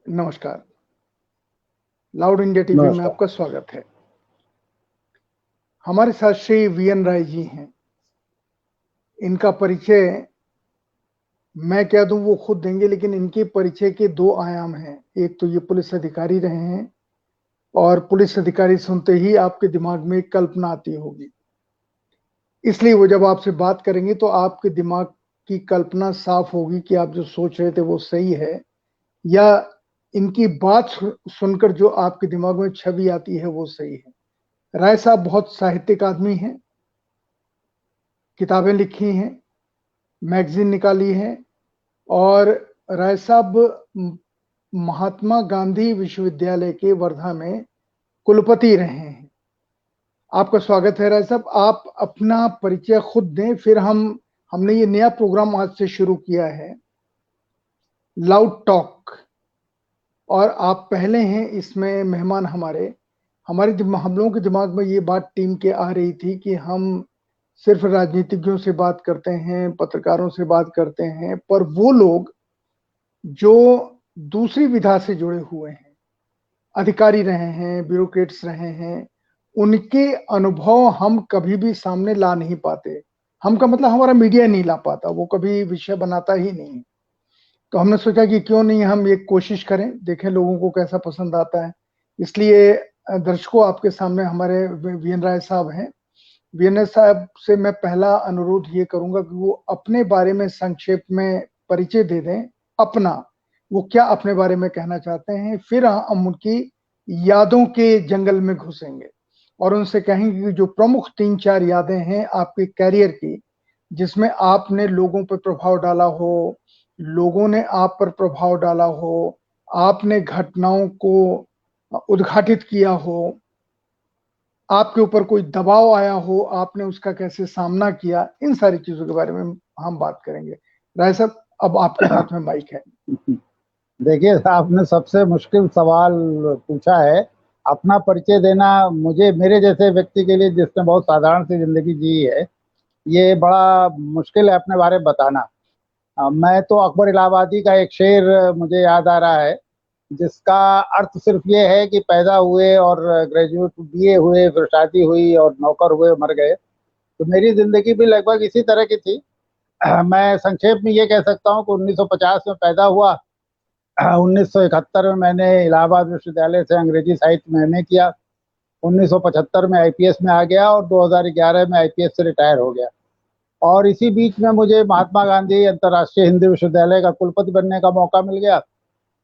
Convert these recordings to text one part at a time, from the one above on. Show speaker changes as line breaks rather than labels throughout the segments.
नमस्कार। Loud India TV में
नमस्कार।
आपका स्वागत है। हमारे साथ श्री वीएन राय जी हैं। इनका परिचय मैं क्या दूं, वो खुद देंगे, लेकिन इनके परिचय के दो आयाम हैं। एक तो ये पुलिस अधिकारी रहे हैं, और पुलिस अधिकारी सुनते ही आपके दिमाग में एक कल्पना आती होगी, इसलिए वो जब आपसे बात करेंगे तो आपके दिमाग की कल्पना साफ होगी कि आप जो सोच रहे थे वो सही है, या इनकी बात सुनकर जो आपके दिमाग में छवि आती है वो सही है। राय साहब बहुत साहित्यिक आदमी हैं, किताबें लिखी हैं, मैगजीन निकाली है, और राय साहब महात्मा गांधी विश्वविद्यालय के वर्धा में कुलपति रहे हैं। आपका स्वागत है राय साहब। आप अपना परिचय खुद दें, फिर हमने ये नया प्रोग्राम आज से शुरू किया है, लाउड टॉक, और आप पहले हैं इसमें मेहमान। हम लोगों के दिमाग में ये बात टीम के आ रही थी कि हम सिर्फ राजनीतिज्ञों से बात करते हैं, पत्रकारों से बात करते हैं, पर वो लोग जो दूसरी विधा से जुड़े हुए हैं, अधिकारी रहे हैं, ब्यूरोक्रेट्स रहे हैं, उनके अनुभव हम कभी भी सामने ला नहीं पाते। हम का मतलब हमारा मीडिया नहीं ला पाता, वो कभी विषय बनाता ही नहीं। तो हमने सोचा कि क्यों नहीं हम एक कोशिश करें, देखें लोगों को कैसा पसंद आता है। इसलिए दर्शकों, आपके सामने हमारे वीएन राय साहब हैं। वीएन साहब से मैं पहला अनुरोध ये करूंगा कि वो अपने बारे में संक्षेप में परिचय दे दें अपना, वो क्या अपने बारे में कहना चाहते हैं, फिर हम उनकी यादों के जंगल में घुसेंगे और उनसे कहेंगे कि जो प्रमुख 3-4 यादें हैं आपके कैरियर की, जिसमें आपने लोगों पर प्रभाव डाला हो, लोगों ने आप पर प्रभाव डाला हो, आपने घटनाओं को उद्घाटित किया हो, आपके ऊपर कोई दबाव आया हो, आपने उसका कैसे सामना किया, इन सारी चीजों के बारे में हम बात करेंगे। राय साहब, अब आपके हाथ में माइक है।
देखिए, आपने सबसे मुश्किल सवाल पूछा है। अपना परिचय देना मुझे, मेरे जैसे व्यक्ति के लिए जिसने बहुत साधारण सी जिंदगी जी है, ये बड़ा मुश्किल है अपने बारे में बताना। मैं तो अकबर इलाहाबादी का एक शेर मुझे याद आ रहा है, जिसका अर्थ सिर्फ ये है कि पैदा हुए और ग्रेजुएट बीए हुए, फिर शादी हुई और नौकर हुए, मर गए। तो मेरी जिंदगी भी लगभग इसी तरह की थी। मैं संक्षेप में ये कह सकता हूँ कि 1950 में पैदा हुआ। 1971 में मैंने इलाहाबाद विश्वविद्यालय से अंग्रेजी साहित्य में एमए किया। 1975 में आईपीएस में आ गया और 2011 में आईपीएस से रिटायर हो गया। और इसी बीच में मुझे महात्मा गांधी अंतर्राष्ट्रीय हिंदी विश्वविद्यालय का कुलपति बनने का मौका मिल गया।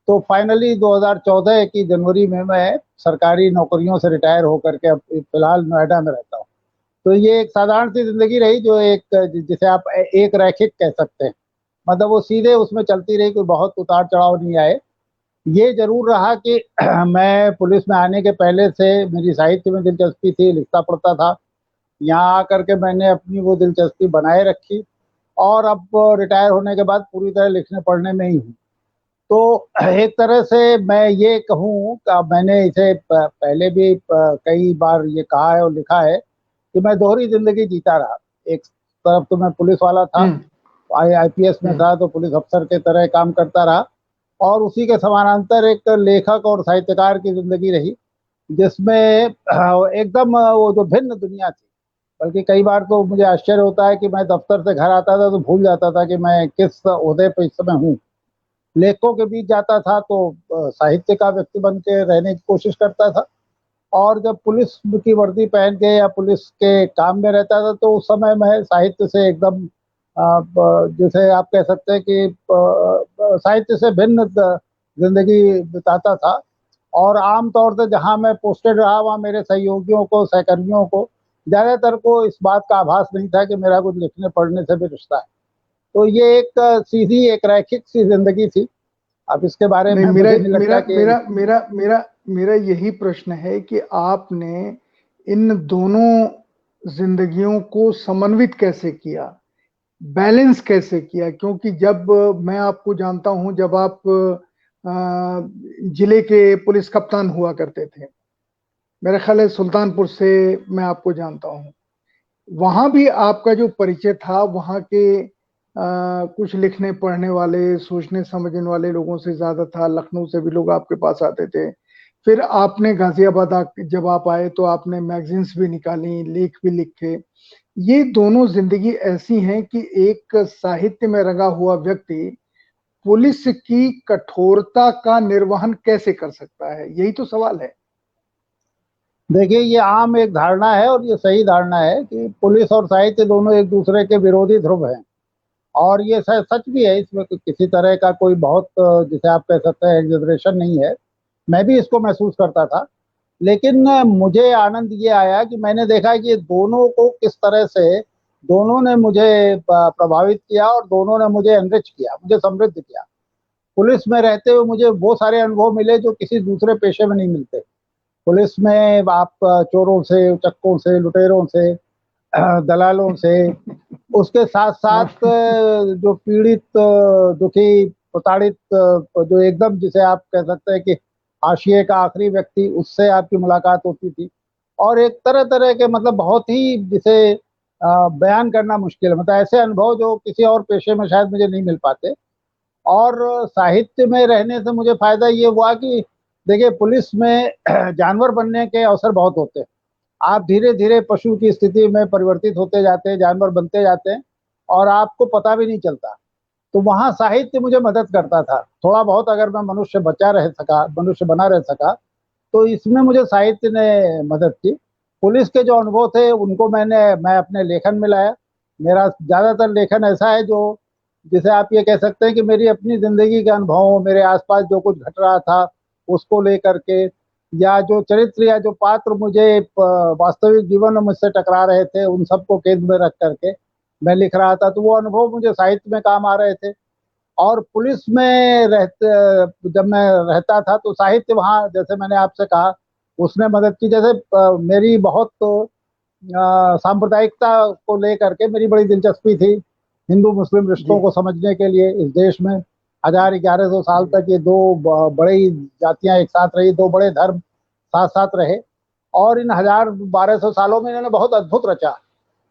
तो फाइनली 2014 की जनवरी में मैं सरकारी नौकरियों से रिटायर होकर के अब फिलहाल नोएडा में रहता हूँ। तो ये एक साधारण सी जिंदगी रही, जो एक, जिसे आप एक रैखिक कह सकते हैं। मतलब वो सीधे उसमें चलती रही, कोई बहुत उतार चढ़ाव नहीं आए। ये जरूर रहा कि मैं पुलिस में आने के पहले से मेरी साहित्य में दिलचस्पी थी, लिखता पढ़ता था। यहाँ आकर के मैंने अपनी वो दिलचस्पी बनाए रखी, और अब रिटायर होने के बाद पूरी तरह लिखने पढ़ने में ही हूँ। तो एक तरह से मैं ये कहूँ कि मैंने इसे पहले भी कई बार ये कहा है और लिखा है कि मैं दोहरी जिंदगी जीता रहा। एक तरफ तो मैं पुलिस वाला था, आईपीएस में था, तो पुलिस अफसर के तरह काम करता रहा, और उसी के समानांतर एक लेखक और साहित्यकार की जिंदगी रही, जिसमें एकदम वो जो भिन्न दुनिया थी। बल्कि कई बार तो मुझे आश्चर्य होता है कि मैं दफ्तर से घर आता था तो भूल जाता था कि मैं किस ओहदे पर इस समय हूँ। लेखकों के बीच जाता था तो साहित्य का व्यक्ति बन के रहने की कोशिश करता था, और जब पुलिस की वर्दी पहन के या पुलिस के काम में रहता था तो उस समय मैं साहित्य से एकदम जैसे आप कह सकते हैं कि साहित्य से भिन्न जिंदगी बिताता था। और आमतौर से जहां मैं पोस्टेड रहा, वहां मेरे सहयोगियों को, सहकर्मियों को, ज्यादातर को इस बात का आभास नहीं था कि मेरा कुछ लिखने पढ़ने से भी रिश्ता है। तो ये एक सीधी, एक रैखिक सी जिंदगी थी। अब इसके बारे
नहीं,
में
मेरा
मुझे नहीं
मेरा
लगता कि
मेरा मेरा मेरा मेरा यही प्रश्न है कि आपने इन दोनों जिंदगियों को समन्वित कैसे किया, बैलेंस कैसे किया? क्योंकि जब मैं आपको जानता हूं, जब आप जिले के पुलिस कप्तान हुआ करते थे, मेरा ख्याल है सुल्तानपुर से मैं आपको जानता हूं, वहां भी आपका जो परिचय था वहां के कुछ लिखने पढ़ने वाले, सोचने समझने वाले लोगों से ज्यादा था। लखनऊ से भी लोग आपके पास आते थे। फिर आपने गाजियाबाद जब आप आए तो आपने मैगजीन्स भी निकाली, लेख भी लिखे। ये दोनों जिंदगी ऐसी हैं कि एक साहित्य में रंगा हुआ व्यक्ति पुलिस की कठोरता का निर्वहन कैसे कर सकता है? यही तो सवाल है।
देखिए, ये आम एक धारणा है और ये सही धारणा है कि पुलिस और साहित्य दोनों एक दूसरे के विरोधी ध्रुव हैं। और ये सच भी है, इसमें किसी तरह का कोई बहुत जिसे आप कह सकते हैं एग्जेजरेशन नहीं है। मैं भी इसको महसूस करता था। लेकिन मुझे आनंद ये आया कि मैंने देखा कि ये दोनों को किस तरह से दोनों ने मुझे प्रभावित किया और दोनों ने मुझे एनरिच किया, मुझे समृद्ध किया। पुलिस में रहते हुए मुझे वो सारे अनुभव मिले जो किसी दूसरे पेशे में नहीं मिलते। पुलिस में आप चोरों से, चक्कों से, लुटेरों से, दलालों से, उसके साथ साथ
हाँ,
जो पीड़ित, दुखी, प्रताड़ित, जो एकदम जिसे आप कह सकते हैं कि हाशिए का आखिरी व्यक्ति, उससे आपकी मुलाकात होती थी। और एक तरह तरह के मतलब बहुत ही जिसे बयान करना मुश्किल है, मतलब ऐसे अनुभव जो किसी और पेशे में शायद मुझे नहीं मिल पाते। और साहित्य में रहने से मुझे फायदा ये हुआ कि देखिए, पुलिस में जानवर बनने के अवसर बहुत होते हैं। आप धीरे धीरे पशु की स्थिति में परिवर्तित होते जाते हैं, जानवर बनते जाते हैं और आपको पता भी नहीं चलता। तो वहाँ साहित्य मुझे मदद करता था थोड़ा बहुत। अगर मैं मनुष्य बना रह सका तो इसमें मुझे साहित्य ने मदद की। पुलिस के जो अनुभव थे उनको मैं अपने लेखन में लाया। मेरा ज्यादातर लेखन ऐसा है जो जिसे आप ये कह सकते हैं कि मेरी अपनी जिंदगी के अनुभव, मेरे आसपास जो कुछ घट रहा था उसको लेकर के, या जो चरित्र या जो पात्र मुझे वास्तविक जीवन में मुझसे टकरा रहे थे उन सबको केंद्र में रख करके मैं लिख रहा था। तो वो अनुभव मुझे साहित्य में काम आ रहे थे। और पुलिस में रहते जब मैं रहता था तो साहित्य वहाँ, जैसे मैंने आपसे कहा, उसने मदद की। जैसे मेरी बहुत सांप्रदायिकता को लेकर के मेरी बड़ी दिलचस्पी थी। हिंदू मुस्लिम रिश्तों
जी,
को समझने के लिए इस देश में 1100 साल
जी,
तक ये दो बड़ी जातियां एक साथ रही, दो बड़े धर्म साथ साथ रहे। और इन 1200 सालों में इन्होंने बहुत अद्भुत रचा।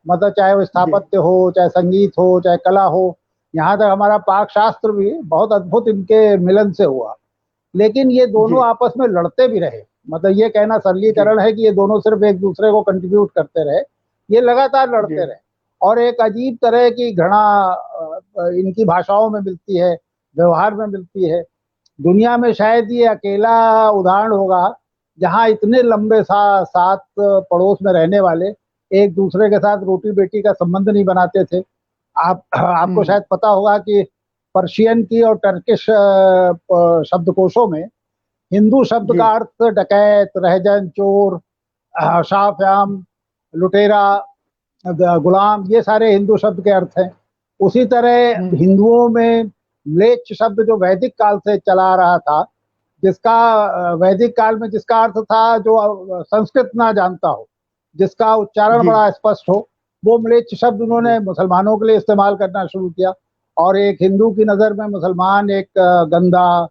मतलब चाहे वो
जी,
स्थापत्य हो, चाहे संगीत हो, चाहे कला हो, यहाँ तक हमारा पाक शास्त्र भी बहुत अद्भुत इनके मिलन से हुआ। लेकिन ये
जी,
दोनों आपस में लड़ते भी रहे। मतलब ये कहना
जी,
सरलीकरण है कि ये दोनों सिर्फ एक दूसरे को कंट्रीब्यूट करते रहे, ये लगातार
जी,
लड़ते रहे। और एक अजीब तरह की घृणा इनकी भाषाओं में मिलती है, व्यवहार में मिलती है। दुनिया में शायद ये अकेला उदाहरण होगा जहां इतने लंबे साथ पड़ोस में रहने वाले एक दूसरे के साथ रोटी बेटी का संबंध नहीं बनाते थे। आपको
हम्म,
शायद पता होगा कि पर्शियन की और टर्किश शब्दकोशों में हिंदू शब्द
जी,
का अर्थ डकैत, रहजन, चोर, शाफयाम, लुटेरा, गुलाम, ये सारे हिंदू शब्द के अर्थ हैं। उसी तरह
हम्म,
हिंदुओं में म्लेच्छ शब्द जो वैदिक काल से चला आ रहा था, जिसका वैदिक काल में जिसका अर्थ था जो संस्कृत ना जानता हो, जिसका उच्चारण
जी,
बड़ा स्पष्ट हो, वो म्लेच्छ शब्द
जी,
उन्होंने मुसलमानों के लिए इस्तेमाल करना शुरू किया। और एक हिंदू की नज़र में मुसलमान एक गंदा,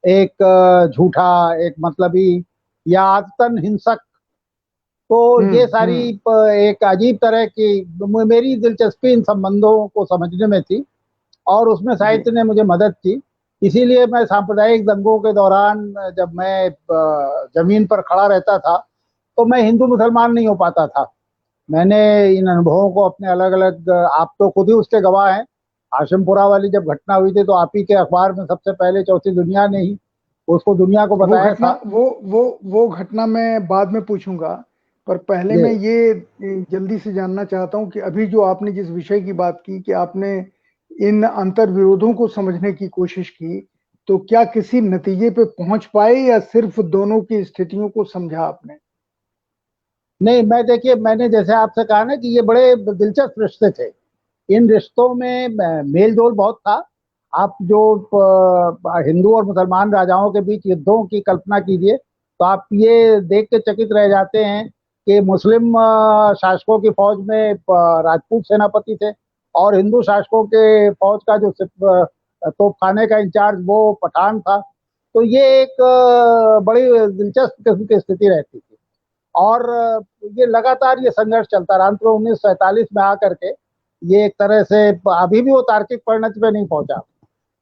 एक झूठा, एक मतलबी या आदतन हिंसक। तो ये सारी
हम्म,
एक अजीब तरह की मेरी दिलचस्पी इन संबंधों को समझने में थी और उसमें
जी,
साहित्य ने मुझे मदद की। इसीलिए मैं सांप्रदायिक दंगों के दौरान जब मैं जमीन पर खड़ा रहता था तो मैं हिंदू मुसलमान नहीं हो पाता था। मैंने इन अनुभवों को अपने अलग अलग, आप तो खुद ही उसके गवाह हैं। आशमपुरा वाली जब घटना हुई थी तो आप ही के अखबार में सबसे पहले चौथी दुनिया ने ही उसको दुनिया को
वो
बताया
घटना
था।
वो घटना मैं बाद में पूछूंगा। पर पहले
जी।
मैं ये जल्दी से जानना चाहता हूं कि अभी जो आपने जिस विषय की बात की कि आपने इन अंतर विरोधों को समझने की कोशिश की, तो क्या किसी नतीजे पे पहुंच पाए या सिर्फ दोनों की स्थितियों को समझा आपने?
नहीं, मैं देखिए, मैंने जैसे आपसे कहा ना कि ये बड़े दिलचस्प रिश्ते थे। इन रिश्तों में मेल जोल बहुत था। आप जो हिंदू और मुसलमान राजाओं के बीच युद्धों की कल्पना कीजिए तो आप ये देख के चकित रह जाते हैं कि मुस्लिम शासकों की फौज में राजपूत सेनापति थे और हिंदू शासकों के फौज का जो तोपखाने का इंचार्ज वो पठान था। तो ये एक बड़ी दिलचस्प किस्म की स्थिति रहती थी। और ये लगातार ये संघर्ष चलता रहा। अंत में 1947 में आकर के ये एक तरह से अभी भी वो तार्किक परिणति पे नहीं पहुंचा।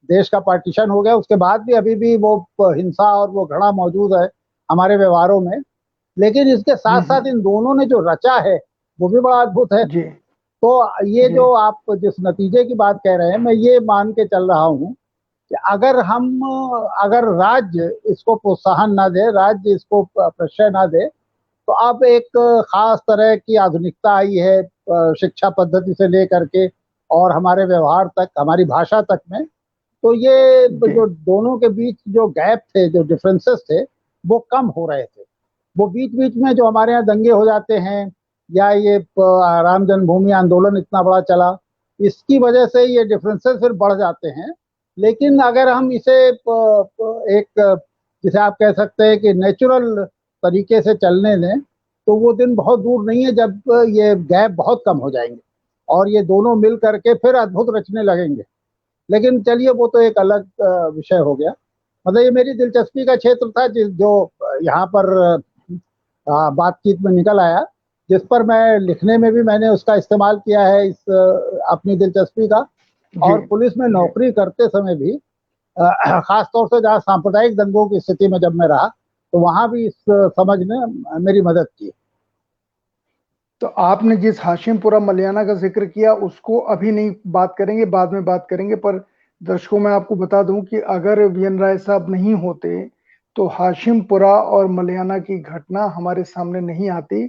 देश का पार्टीशन हो गया, उसके बाद भी अभी भी वो हिंसा और वो घृणा मौजूद है हमारे व्यवहारों में। लेकिन इसके साथ साथ इन दोनों ने जो रचा है वो भी बड़ा अद्भुत है।
जी
तो ये
जी
जो आप जिस नतीजे की बात कह रहे हैं, मैं ये मान के चल रहा हूँ कि अगर राज्य इसको प्रोत्साहन ना दे, राज्य इसको प्रश्रय ना दे, तो अब एक खास तरह की आधुनिकता आई है शिक्षा पद्धति से लेकर के और हमारे व्यवहार तक, हमारी भाषा तक में। तो ये
जी
जो दोनों के बीच जो गैप थे, जो डिफरेंसेस थे, वो कम हो रहे थे। वो बीच बीच में जो हमारे यहाँ दंगे हो जाते हैं, या ये राम जन्मभूमि आंदोलन इतना बड़ा चला, इसकी वजह से ये डिफरेंसेस फिर बढ़ जाते हैं। लेकिन अगर हम इसे एक जिसे आप कह सकते हैं कि नेचुरल तरीके से चलने दें, तो वो दिन बहुत दूर नहीं है जब ये गैप बहुत कम हो जाएंगे और ये दोनों मिल करके फिर अद्भुत रचने लगेंगे। लेकिन चलिए, वो तो एक अलग विषय हो गया। मतलब ये मेरी दिलचस्पी का क्षेत्र था जो यहाँ पर बातचीत में निकल आया, जिस पर मैं लिखने में भी मैंने उसका इस्तेमाल किया है, इस अपनी दिलचस्पी का।
जी
और पुलिस में
जी।
नौकरी करते समय भी खास तौर से जहाँ सांप्रदायिक दंगों की स्थिति में जब मैं रहा, तो वहां भी इस समझ ने मेरी मदद की।
तो आपने जिस हाशिमपुरा मलियाना का जिक्र किया उसको अभी नहीं बात करेंगे, बाद में बात करेंगे। पर दर्शकों मैं आपको बता दूं कि अगर वीएन राय साहब नहीं होते तो हाशिमपुरा और मलियाना की घटना हमारे सामने नहीं आती।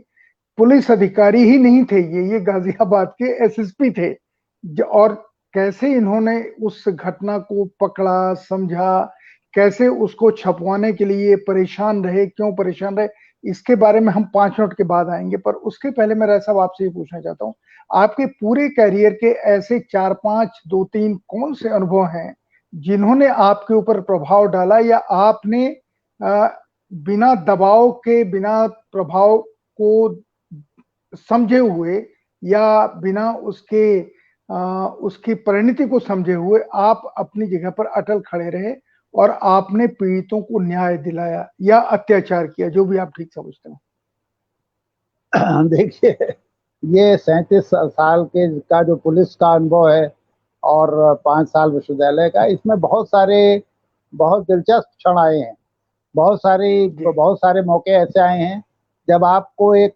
पुलिस अधिकारी ही नहीं थे ये गाजियाबाद के एसएसपी थे। और कैसे इन्होंने उस घटना को पकड़ा, समझा, कैसे उसको छपवाने के लिए परेशान रहे, क्यों परेशान रहे, इसके बारे में हम 5 मिनट के बाद आएंगे। पर उसके पहले मैं राय साहब आपसे ये पूछना चाहता हूँ, आपके पूरे करियर के ऐसे 4-5, 2-3 कौन से अनुभव हैं जिन्होंने आपके ऊपर प्रभाव डाला, या आपने बिना दबाव के, बिना प्रभाव को समझे हुए, या बिना उसकी परिणति को समझे हुए आप अपनी जगह पर अटल खड़े रहे और आपने पीड़ितों को न्याय दिलाया या अत्याचार किया, जो भी आप ठीक समझते हो?
देखिए, ये 37 साल के का जो पुलिस का अनुभव है और 5 साल विश्वविद्यालय का, इसमें बहुत दिलचस्प क्षण आए हैं।
जी
बहुत सारे मौके ऐसे आए हैं जब आपको एक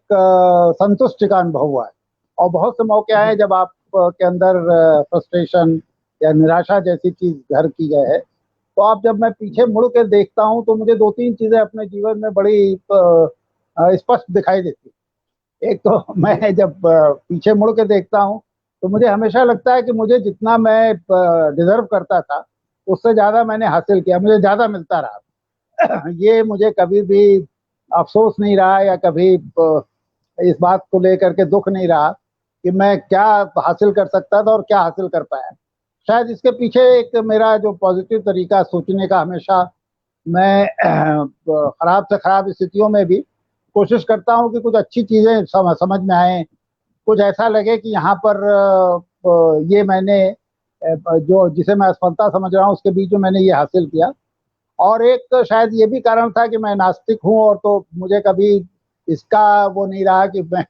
संतुष्टि का अनुभव हुआ है, और बहुत से मौके आए
जी
हैं जब आप के अंदर फ्रस्ट्रेशन या निराशा जैसी चीज घर की गए है। तो आप जब मैं पीछे मुड़ के देखता हूँ, तो मुझे 2-3 चीजें अपने जीवन में बड़ी स्पष्ट दिखाई देती। एक तो
जी
मैं जब पीछे मुड़ के देखता हूँ, तो मुझे हमेशा लगता है कि मुझे जितना मैं डिजर्व करता था, उससे ज्यादा मैंने हासिल किया, मुझे ज्यादा मिलता रहा। ये मुझे कभी भी अफसोस नहीं रहा, या कभी इस बात को लेकर के दुख नहीं रहा कि मैं क्या हासिल कर सकता था और क्या हासिल कर पाया। शायद इसके पीछे एक मेरा जो पॉजिटिव तरीका सोचने का, हमेशा मैं खराब से खराब स्थितियों में भी कोशिश करता हूँ कि कुछ अच्छी चीजें समझ में आए, कुछ ऐसा लगे कि यहाँ पर ये मैंने जो जिसे मैं असफलता समझ रहा हूँ, उसके बीच में मैंने ये हासिल किया। और एक शायद ये भी कारण था कि मैं नास्तिक हूँ, और तो मुझे कभी इसका वो नहीं रहा कि मैं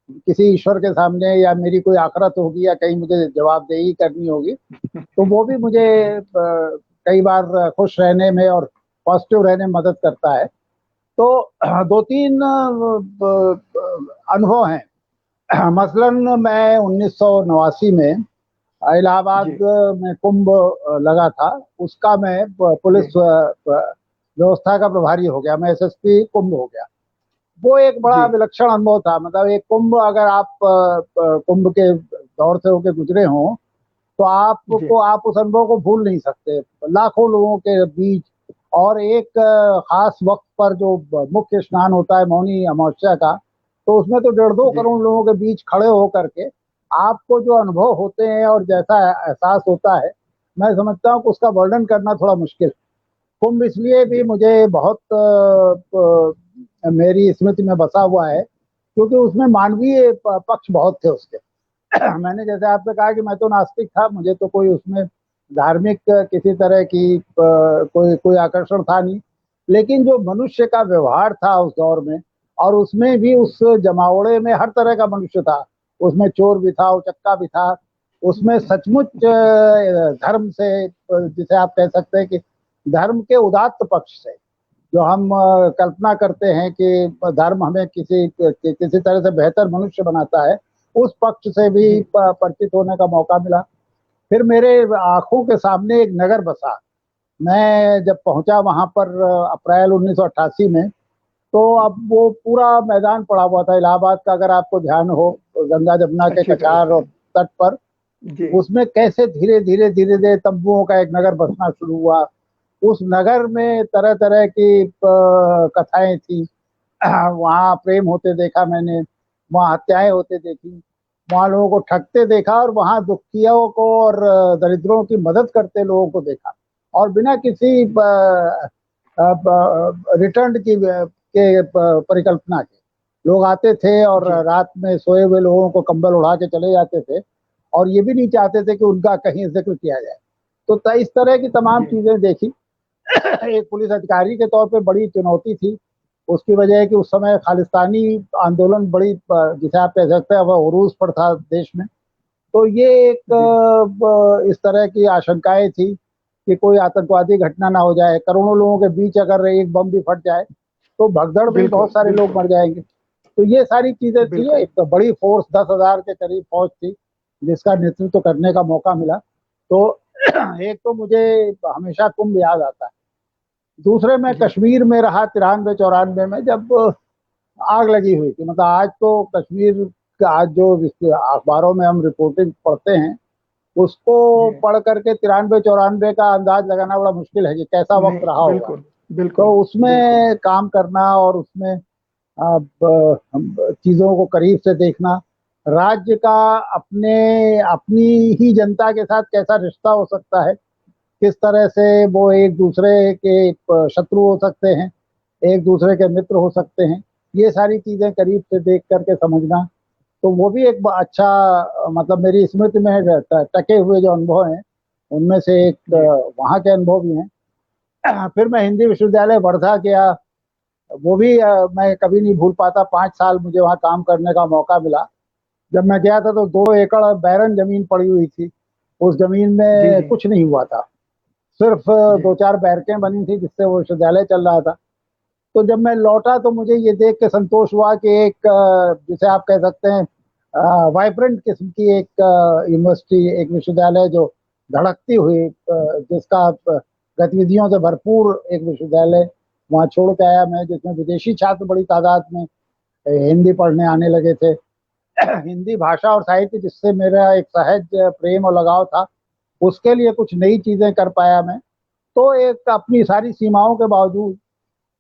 किसी ईश्वर के सामने या मेरी कोई आखिरत होगी या कहीं मुझे जवाबदेही करनी होगी। तो वो भी मुझे कई बार खुश रहने में और पॉजिटिव रहने में मदद करता है। तो 2-3 अनुभव हैं। मसलन मैं 1989 में इलाहाबाद
जी
में कुंभ लगा था, उसका मैं पुलिस
जी
व्यवस्था का प्रभारी हो गया, मैं एसएसपी कुंभ हो गया। वो एक बड़ा
जी
विलक्षण अनुभव था। मतलब एक कुंभ, अगर आप कुंभ के दौर से होके गुजरे हों, तो
जी
आप उस अनुभव को भूल नहीं सकते। लाखों लोगों के बीच, और एक खास वक्त पर जो मुख्य स्नान होता है मौनी अमावस्या का, तो उसमें तो 1.5-2 करोड़ लोगों के बीच खड़े होकर के आपको जो अनुभव होते हैं और जैसा एहसास होता है, मैं समझता हूँ कि उसका वर्णन करना थोड़ा मुश्किल। कुंभ इसलिए भी
जी
मुझे बहुत मेरी स्मृति में बसा हुआ है, क्योंकि उसमें मानवीय पक्ष बहुत थे उसके। मैंने जैसे आपसे कहा कि मैं तो नास्तिक था, मुझे तो कोई उसमें धार्मिक किसी तरह की कोई कोई आकर्षण था नहीं। लेकिन जो मनुष्य का व्यवहार था उस दौर में, और उसमें भी उस जमावड़े में हर तरह का मनुष्य था। उसमें चोर भी था, उचक्का भी था, उसमें सचमुच धर्म से, जिसे आप कह सकते हैं कि धर्म के उदात्त पक्ष से, जो हम कल्पना करते हैं कि धर्म हमें किसी तरह से बेहतर मनुष्य बनाता है, उस पक्ष से भी परिचित होने का मौका मिला। फिर मेरे आंखों के सामने एक नगर बसा। मैं जब पहुंचा वहां पर अप्रैल 1988 में, तो अब वो पूरा मैदान पड़ा हुआ था इलाहाबाद का, अगर आपको ध्यान हो, गंगा जमुना के कछार और तट पर, उसमें कैसे धीरे धीरे धीरे धीरे तंबुओं का एक नगर बसना शुरू हुआ। उस नगर में तरह तरह की कथाएं थी। वहाँ प्रेम होते देखा मैंने, वहाँ हत्याएं होते देखी, वहाँ लोगों को ठगते देखा, और वहाँ दुखियों को और दरिद्रों की मदद करते लोगों को देखा, और बिना किसी रिटर्न की के परिकल्पना के लोग आते थे और रात में सोए हुए लोगों को कंबल उड़ा के चले जाते थे, और ये भी नहीं चाहते थे कि उनका कहीं जिक्र किया जाए। तो इस तरह की तमाम चीजें देखी। एक पुलिस अधिकारी के तौर पे बड़ी चुनौती थी। उसकी वजह है कि उस समय खालिस्तानी आंदोलन बड़ी, जिसे आप कह सकते हैं, वह उरूज पर था देश में। तो ये एक इस तरह की आशंकाएं थी कि कोई आतंकवादी घटना ना हो जाए। करोड़ों लोगों के बीच अगर एक बम भी फट जाए तो भगदड़ में बहुत सारे लोग मर जाएंगे। तो ये सारी चीजें थी। एक तो बड़ी फोर्स, 10,000 के करीब फौज थी, जिसका नेतृत्व करने का मौका मिला। तो एक तो मुझे हमेशा कुंभ याद आता है। दूसरे में कश्मीर में रहा 93-94 में, जब आग लगी हुई थी। मतलब आज तो कश्मीर का, आज जो अखबारों में हम रिपोर्टिंग पढ़ते हैं, उसको पढ़ करके 93-94 का अंदाज लगाना बड़ा मुश्किल है कि कैसा वक्त रहा होगा। तो उसमें काम करना और उसमें चीजों को करीब से देखना, राज्य का अपनी ही जनता के साथ कैसा रिश्ता हो सकता है, किस तरह से वो एक दूसरे के शत्रु हो सकते हैं, एक दूसरे के मित्र हो सकते हैं, ये सारी चीजें करीब से देख करके समझना, तो वो भी एक अच्छा, मतलब मेरी स्मृति में टके हुए जो अनुभव हैं, उनमें से एक वहाँ के अनुभव भी हैं। फिर मैं हिंदी विश्वविद्यालय वर्धा गया। वो भी मैं कभी नहीं भूल पाता। 5 साल मुझे वहाँ काम करने का मौका मिला। जब मैं गया था तो 2 एकड़ बैरन जमीन पड़ी हुई थी। उस जमीन में कुछ नहीं हुआ था, सिर्फ 2-4 बैरकें बनी थी जिससे वो विश्वविद्यालय चल रहा था। तो जब मैं लौटा तो मुझे ये देख के संतोष हुआ कि एक, जिसे आप कह सकते हैं, वाइब्रेंट किस्म की एक यूनिवर्सिटी, एक विश्वविद्यालय जो धड़कती हुई, जिसका गतिविधियों से भरपूर एक विश्वविद्यालय वहाँ छोड़ के आया मैं, जिसमें विदेशी छात्र बड़ी तादाद में हिंदी पढ़ने आने लगे थे। हिंदी भाषा और साहित्य, जिससे मेरा एक सहज प्रेम और लगाव था, उसके लिए कुछ नई चीजें कर पाया मैं। तो एक अपनी सारी सीमाओं के बावजूद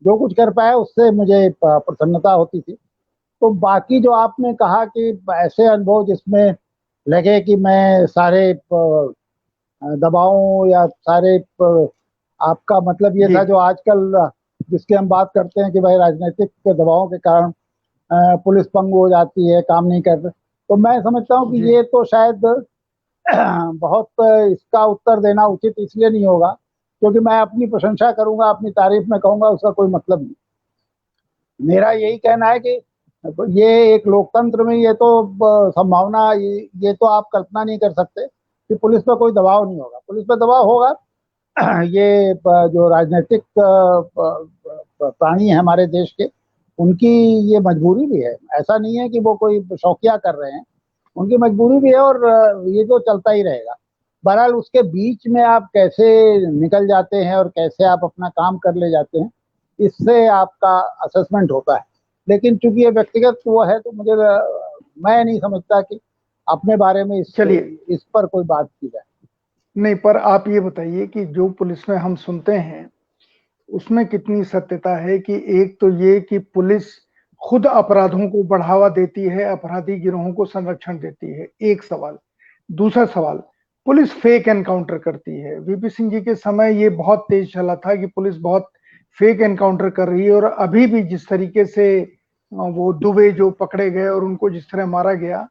जो कुछ कर पाया, उससे मुझे प्रसन्नता होती थी। तो बाकी जो आपने कहा कि ऐसे अनुभव जिसमें लगे कि मैं सारे दबावों या सारे, आपका मतलब ये था जो आजकल जिसकी हम बात करते हैं कि भाई राजनीतिक दबावों के कारण पुलिस पंगु हो जाती है, काम नहीं करते, तो मैं समझता हूँ कि ये तो शायद बहुत, इसका उत्तर देना उचित इसलिए नहीं होगा क्योंकि मैं अपनी प्रशंसा करूंगा, अपनी तारीफ में कहूंगा, उसका कोई मतलब नहीं। मेरा यही कहना है कि ये एक लोकतंत्र में ये तो संभावना, ये तो आप कल्पना नहीं कर सकते कि पुलिस पर कोई दबाव नहीं होगा। पुलिस पर दबाव होगा। ये जो राजनीतिक प्राणी है हमारे देश के, उनकी ये मजबूरी भी है। ऐसा नहीं है कि वो कोई शौकिया कर रहे हैं, उनकी मजबूरी भी है, और ये तो चलता ही रहेगा। बहरहाल उसके बीच में आप कैसे निकल जाते हैं और कैसे आप अपना काम कर ले जाते हैं, इससे आपका असेसमेंट होता है। लेकिन चूंकि ये व्यक्तिगत वो है, तो मैं नहीं समझता कि अपने बारे में इस पर कोई बात की जाए।
नहीं, पर आप ये बताइए कि जो पुलिस में हम सुनते हैं उसमें कितनी सत्यता है कि एक तो ये कि पुलिस खुद अपराधों को बढ़ावा देती है, अपराधी गिरोहों को संरक्षण देती है, एक सवाल। दूसरा सवाल, पुलिस फेक एनकाउंटर करती है। वीपी सिंह जी के समय ये बहुत तेज चला था कि पुलिस बहुत फेक एनकाउंटर कर रही है, और अभी भी जिस तरीके से वो दुबे जो पकड़े गए और उनको जिस तरह मारा गया,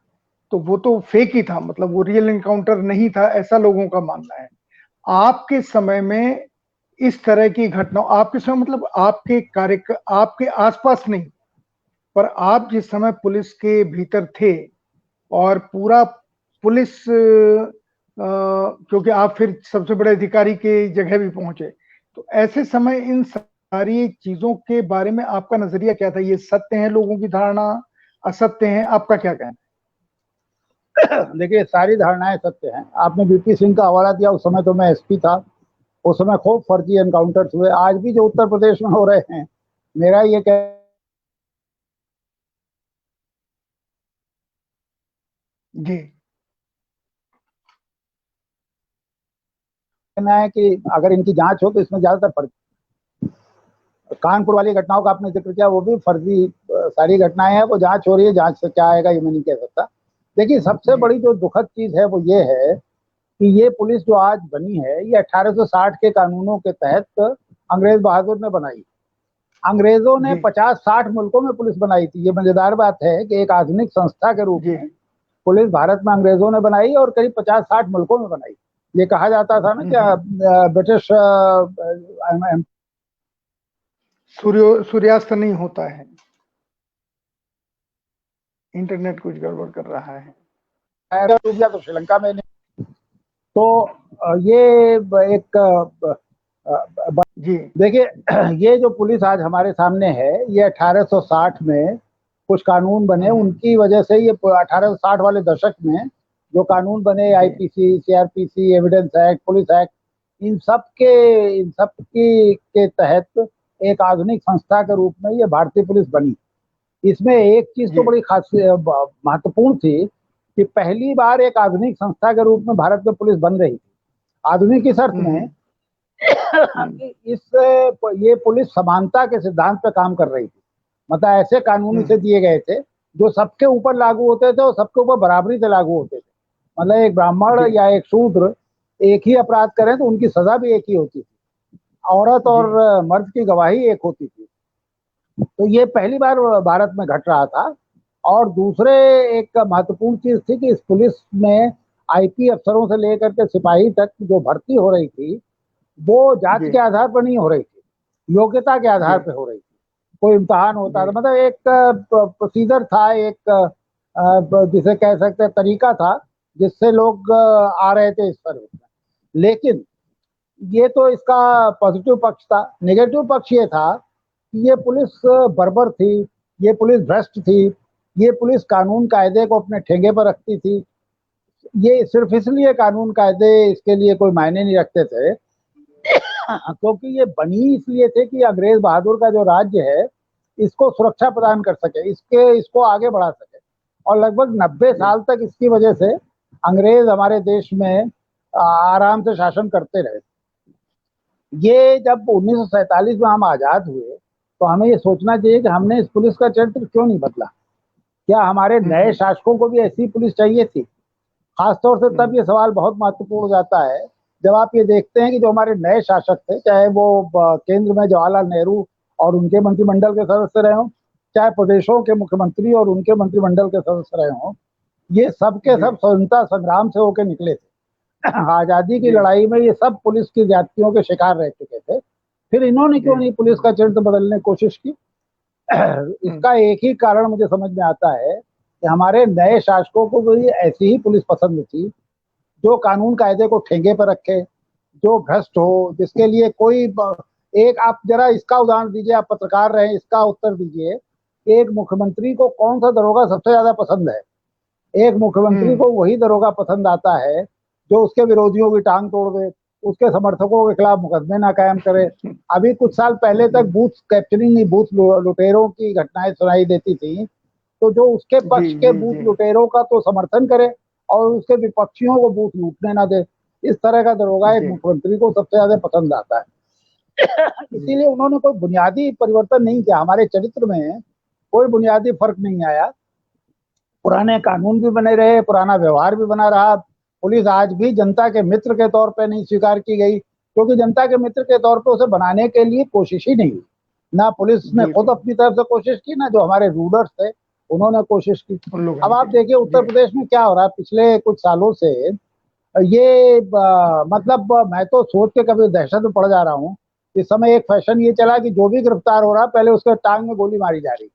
तो वो तो फेक ही था, मतलब वो रियल एनकाउंटर नहीं था, ऐसा लोगों का मानना है। आपके समय में इस तरह की घटना, आपके समय मतलब आपके आपके आसपास नहीं, पर आप जिस समय पुलिस के भीतर थे और पूरा पुलिस क्योंकि आप फिर सबसे बड़े अधिकारी की जगह भी पहुंचे, तो ऐसे समय इन सारी चीजों के बारे में आपका नजरिया क्या था? ये सत्य है, लोगों की धारणा असत्य है, आपका क्या कहना
है? देखिए, सारी धारणाएं सत्य हैं। आपने बीपी सिंह का हवाला दिया, उस समय तो मैं एसपी था। उस समय खूब फर्जी एनकाउंटर्स हुए, आज भी जो उत्तर प्रदेश में हो रहे हैं। मेरा ये
जी
कहना है कि अगर इनकी जांच हो तो इसमें ज्यादातर फर्जी। कानपुर वाली घटनाओं का आपने जिक्र किया, वो भी फर्जी सारी घटनाएं हैं। वो जांच हो रही है, जांच से क्या आएगा ये मैं नहीं कह सकता। देखिए, सबसे
जी
बड़ी जो दुखद चीज है वो ये है कि ये पुलिस जो आज बनी है, ये 1860 के कानूनों के तहत अंग्रेज बहादुर ने बनाई। अंग्रेजों ने
जी
50-60 मुल्कों में पुलिस बनाई थी। ये मजेदार बात है कि एक आधुनिक संस्था के रूप
जी
में पुलिस भारत में अंग्रेजों ने बनाई और करीब 50-60 मुल्कों में बनाई। ये कहा जाता था ना कि ब्रिटिश
सूर्यास्त नहीं होता है, इंटरनेट कुछ गड़बड़ कर रहा है।
डूब गया तो श्रीलंका में नहीं। तो ये एक
जी
देखिए, ये जो पुलिस आज हमारे सामने है, ये 1860 में कुछ कानून बने,
जी
उनकी वजह से ये 1860 वाले दशक में जो कानून बने,
जी
IPC, CrPC, evidence act, police act, इन सब की के तहत एक आधुनिक संस्था के रूप में ये भारतीय पुलिस बनी। इसमें एक चीज तो
जी
बड़ी खास महत्वपूर्ण थी कि पहली बार एक आधुनिक संस्था के रूप में भारत में पुलिस बन रही थी। आधुनिक इस अर्थ में
हम्म,
कि ये पुलिस समानता के सिद्धांत पे काम कर रही थी। मतलब ऐसे कानून इसे दिए गए थे जो सबके ऊपर लागू होते थे और सबके ऊपर बराबरी से लागू होते थे। मतलब एक ब्राह्मण
जी
या एक शूद्र एक ही अपराध करें तो उनकी सजा भी एक ही होती थी। औरत
जी
और मर्द की गवाही एक होती थी। तो ये पहली बार भारत में घट रहा था। और दूसरे एक महत्वपूर्ण चीज थी कि इस पुलिस में आईपी अफसरों से लेकर के सिपाही तक जो भर्ती हो रही थी, वो जाति
जी
के आधार पर नहीं हो रही थी, योग्यता के
जी
आधार पर हो रही थी। कोई इम्तहान होता
जी
था, मतलब एक प्रोसीजर था, एक जिसे कह सकते हैं तरीका था जिससे लोग आ रहे थे इस सर्विस में। लेकिन ये तो इसका पॉजिटिव पक्ष था। नेगेटिव पक्ष ये था कि ये पुलिस बर्बर थी, ये पुलिस भ्रष्ट थी, ये पुलिस कानून कायदे को अपने ठेंगे पर रखती थी। ये सिर्फ इसलिए कानून कायदे इसके लिए कोई मायने नहीं रखते थे क्योंकि ये बनी इसलिए थे कि अंग्रेज बहादुर का जो राज्य है इसको सुरक्षा प्रदान कर सके, इसको आगे बढ़ा सके। और लगभग 90
जी
साल तक इसकी वजह से अंग्रेज हमारे देश में आराम से शासन करते रहे। ये जब 1947 में हम आजाद हुए तो हमें ये सोचना चाहिए कि हमने इस पुलिस का चरित्र क्यों नहीं बदला। क्या हमारे नए शासकों को भी ऐसी पुलिस चाहिए थी? खासतौर से तब ये सवाल बहुत महत्वपूर्ण हो जाता है जब आप ये देखते हैं कि जो हमारे नए शासक थे, चाहे वो केंद्र में जवाहरलाल नेहरू और उनके मंत्रिमंडल के सदस्य रहे हों, चाहे प्रदेशों के मुख्यमंत्री और उनके मंत्रिमंडल के सदस्य रहे हों, ये सब के
जी
सब स्वतंत्रता संग्राम से होकर निकले थे। आजादी की
जी
लड़ाई में ये सब पुलिस की ज्यादतियों के शिकार रह चुके थे। फिर इन्होंने
जी
क्यों नहीं पुलिस का चरित्र बदलने की कोशिश की? इसका एक ही कारण मुझे समझ में आता है कि हमारे नए शासकों को भी ऐसी ही पुलिस पसंद थी जो कानून कायदे को ठेंगे पर रखे, जो भ्रष्ट हो, जिसके लिए कोई एक आप जरा इसका उदाहरण दीजिए, आप पत्रकार रहे, इसका उत्तर दीजिए। एक मुख्यमंत्री को कौन सा दरोगा सबसे ज्यादा पसंद है? एक मुख्यमंत्री को वही दरोगा पसंद आता है जो उसके विरोधियों की टांग तोड़ दे, उसके समर्थकों के खिलाफ मुकदमे ना कायम करे। अभी कुछ साल पहले तक बूथ कैप्चरिंग, बूथ लुटेरों की घटनाएं सुनाई देती थी, तो जो उसके
जी
पक्ष के
जी
बूथ
जी
लुटेरों का तो समर्थन करे और उसके विपक्षियों को बूथ लूटने ना दे। इस तरह का दरोगा एक
जी
मुख्यमंत्री को सबसे ज्यादा पसंद आता है।
जी
इसीलिए उन्होंने कोई बुनियादी परिवर्तन नहीं किया, हमारे चरित्र में कोई बुनियादी फर्क नहीं आया। पुराने कानून भी बने रहे, पुराना व्यवहार भी बना रहा। पुलिस आज भी जनता के मित्र के तौर पे नहीं स्वीकार की गई, क्योंकि जनता के मित्र के तौर पे उसे बनाने के लिए कोशिश ही नहीं हुई। ना पुलिस ने खुद
बिल्कुल,
अपनी तरफ से कोशिश की, ना जो हमारे रूलर्स थे उन्होंने कोशिश की।
उन लोगों
अब
ने
आप
की।
देखिए उत्तर
जी
प्रदेश में क्या हो रहा है पिछले कुछ सालों से। ये मतलब मैं तो सोच के कभी दहशत में पड़ जा रहा हूँ। इस समय एक फैशन ये चला कि जो भी गिरफ्तार हो रहा है पहले उसके टांग में गोली मारी जा रही।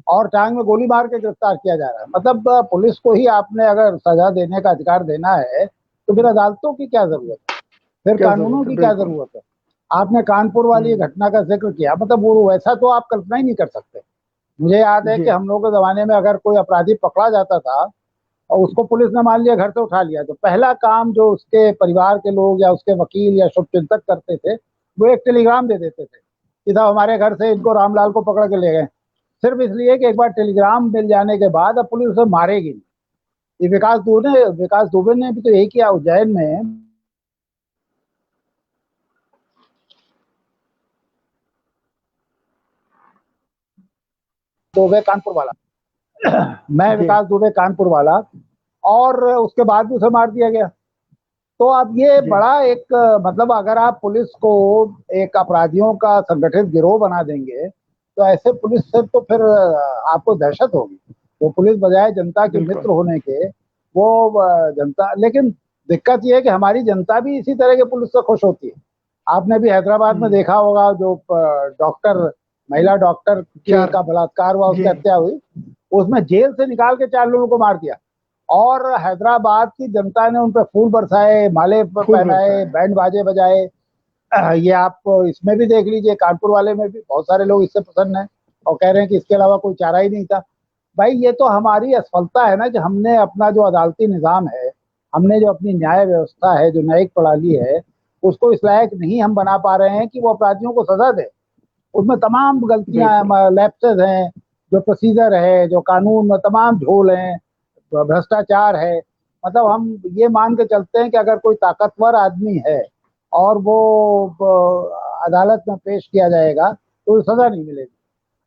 और टांग में गोली मार के गिरफ्तार किया जा रहा है। मतलब पुलिस को ही आपने अगर सजा देने का अधिकार देना है तो फिर अदालतों की क्या जरूरत है, फिर
क्या
कानूनों
जरूरत है,
की क्या
बिल्कुल।
जरूरत है। आपने कानपुर वाली घटना का जिक्र किया, मतलब वो वैसा तो आप कल्पना ही नहीं कर सकते। मुझे याद है
जी।
कि हम लोग के जमाने में अगर कोई अपराधी पकड़ा जाता था और उसको पुलिस ने मान लिया घर से उठा लिया, तो पहला काम जो उसके परिवार के लोग या उसके वकील या शुभचिंतक करते थे, वो एक टेलीग्राम दे देते थे कि साहब हमारे घर से इनको रामलाल को पकड़ के ले गए। सिर्फ इसलिए कि एक बार टेलीग्राम मिल जाने के बाद अब पुलिस उसे मारेगी नहीं। ये विकास दुबे ने भी तो यही किया उज्जैन में। दुबे कानपुर वाला मैं
जी।
विकास दुबे कानपुर वाला, और उसके बाद भी उसे मार दिया गया। तो अब ये
जी।
बड़ा एक मतलब अगर आप पुलिस को एक अपराधियों का संगठित गिरोह बना देंगे तो ऐसे पुलिस से तो फिर आपको दहशत होगी। वो पुलिस बजाय जनता के
बिल्कुल।
मित्र होने के, वो जनता, लेकिन दिक्कत ये है कि हमारी जनता भी इसी तरह के पुलिस से खुश होती है। आपने भी हैदराबाद में देखा होगा, जो डॉक्टर, महिला डॉक्टर के
चार।
का बलात्कार हुआ,
जी।
उसकी हत्या हुई, उसमें जेल से निकाल के 4 लोगों को मार दिया और हैदराबाद की जनता ने उन पर फूल बरसाए, माले
फूल
पहनाए,
बरसाए।
बैंड बाजे बजाए। ये आप इसमें भी देख लीजिए, कानपुर वाले में भी बहुत सारे लोग इससे प्रसन्न हैं और कह रहे हैं कि इसके अलावा कोई चारा ही नहीं था। भाई ये तो हमारी असफलता है ना कि हमने अपना जो अदालती निज़ाम है, हमने जो अपनी न्याय व्यवस्था है, जो न्यायिक प्रणाली है, उसको इस लायक नहीं हम बना पा रहे हैं कि वो अपराधियों को सजा दे। उसमें तमाम
बिल्कुल।
गलतियां, लैप्सेस हैं, जो प्रोसीजर है, जो कानून में तमाम झोल हैं, भ्रष्टाचार है। मतलब हम ये मान के चलते हैं कि अगर कोई ताकतवर आदमी है और वो अदालत में पेश किया जाएगा तो सजा नहीं मिलेगी,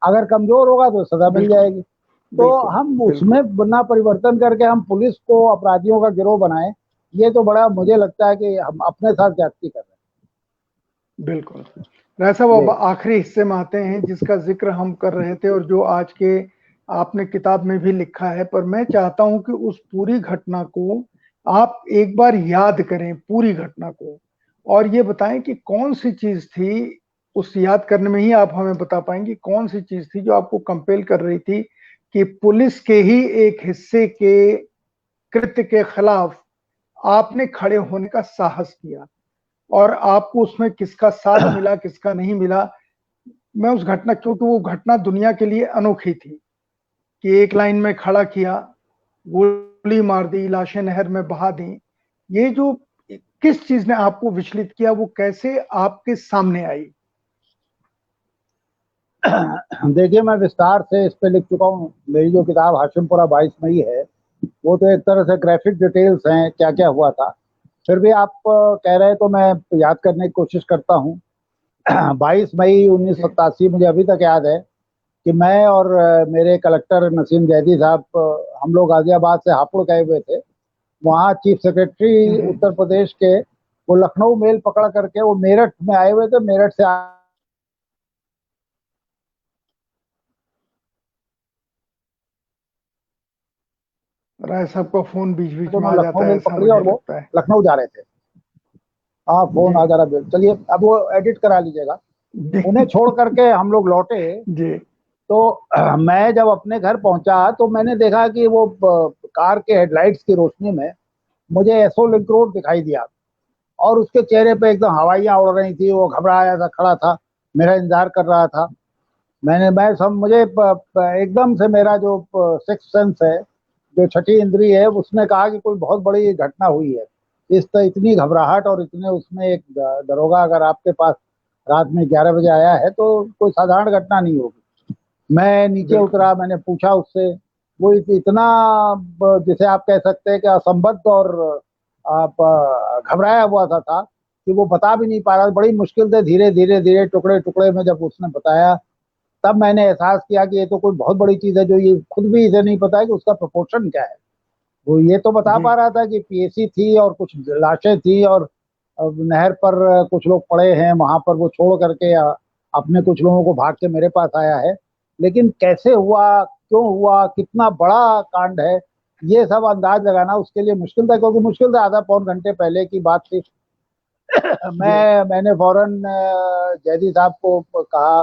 अगर कमजोर होगा तो सजा मिल
बिल्कुल।
जाएगी। तो
बिल्कुल।
हम
बिल्कुल।
उसमें बना परिवर्तन करके हम पुलिस को अपराधियों का गिरोह बनाएं, ये तो बड़ा मुझे लगता है कि हम अपने साथ ज्यादती कर रहे
बिल्कुल। राय साहब, अब
हैं।
आखिरी हिस्से में आते हैं जिसका जिक्र हम कर रहे थे और जो आज के आपने किताब में भी लिखा है, पर मैं चाहता हूं कि उस पूरी घटना को आप एक बार याद करें, पूरी घटना को, और ये बताएं कि कौन सी चीज थी, उस याद करने में ही आप हमें बता पाएंगे कौन सी चीज थी जो आपको कंपेल कर रही थी कि पुलिस के ही एक हिस्से के कृत्य के खिलाफ आपने खड़े होने का साहस किया, और आपको उसमें किसका साथ मिला, किसका नहीं मिला। मैं उस घटना, क्योंकि वो घटना दुनिया के लिए अनोखी थी कि एक लाइन में खड़ा किया, गोली मार दी, लाशें नहर में बहा दी। ये जो किस चीज ने आपको विचलित किया, वो कैसे आपके सामने आई?
देखिए मैं विस्तार से इस पे लिख चुका हूँ। मेरी जो किताब हाशिमपुरा 22 मई है, वो तो एक तरह से ग्राफिक डिटेल्स हैं क्या क्या हुआ था। फिर भी आप कह रहे हैं तो मैं याद करने की कोशिश करता हूँ। 22 मई उन्नीस
जी।
सौ सतासी मुझे अभी तक याद है कि मैं और मेरे कलेक्टर नसीम जैदी साहब, हम लोग गाजियाबाद से हापुड़ गए हुए थे। वहाँ चीफ सेक्रेटरी उत्तर प्रदेश के वो लखनऊ मेल पकड़ करके वो मेरठ में आए हुए थे। मेरठ से
राय साहब का फोन बीच बीच में आ
उन्होंने लखनऊ
जाता है,
मेल
ऐसा
पकड़ी
मुझे
और वो
लगता है।
लखनऊ जा रहे थे। हाँ
जी।
फोन आ जा रहा, चलिए अब वो एडिट करा लीजिएगा।
जी।
उन्हें छोड़ करके हम लोग लौटे।
जी।
तो मैं जब अपने घर पहुंचा तो मैंने देखा कि वो कार के हेडलाइट्स की रोशनी में मुझे एसओ लिंक रोड दिखाई दिया और उसके चेहरे पे एकदम हवाइयां उड़ रही थी। वो घबराया सा खड़ा था, मेरा इंतजार कर रहा था। मैं सब मुझे एकदम से मेरा जो सिक्स सेंस है, जो छठी इंद्री है, उसने कहा कि कोई बहुत बड़ी घटना हुई है। इतनी घबराहट और इतने उसमें एक दरोगा अगर आपके पास रात में 11 बजे आया है तो कोई साधारण घटना नहीं होगी। मैं नीचे
बिल्कुल।
उतरा, मैंने पूछा उससे। वो इतना जिसे आप कह सकते हैं कि असंबद्ध और आप घबराया हुआ था कि वो बता भी नहीं पा रहा। बड़ी मुश्किल से धीरे धीरे धीरे टुकड़े टुकड़े में जब उसने बताया, तब मैंने एहसास किया कि ये तो कोई बहुत बड़ी चीज है जो ये खुद भी इसे नहीं पता है कि उसका प्रोपोर्शन क्या है। वो ये तो बता
जी।
पा रहा था कि पीएसी थी और कुछ लाशें थी और नहर पर कुछ लोग पड़े हैं, वहां पर वो छोड़ करके अपने कुछ लोगों को भाग के मेरे पास आया है। लेकिन कैसे हुआ, क्यों हुआ, कितना बड़ा कांड है, ये सब अंदाज लगाना उसके लिए मुश्किल था, क्योंकि मुश्किल से आधा पौन घंटे पहले की बात थी।
जी।
मैंने फौरन जैदी साहब को कहा,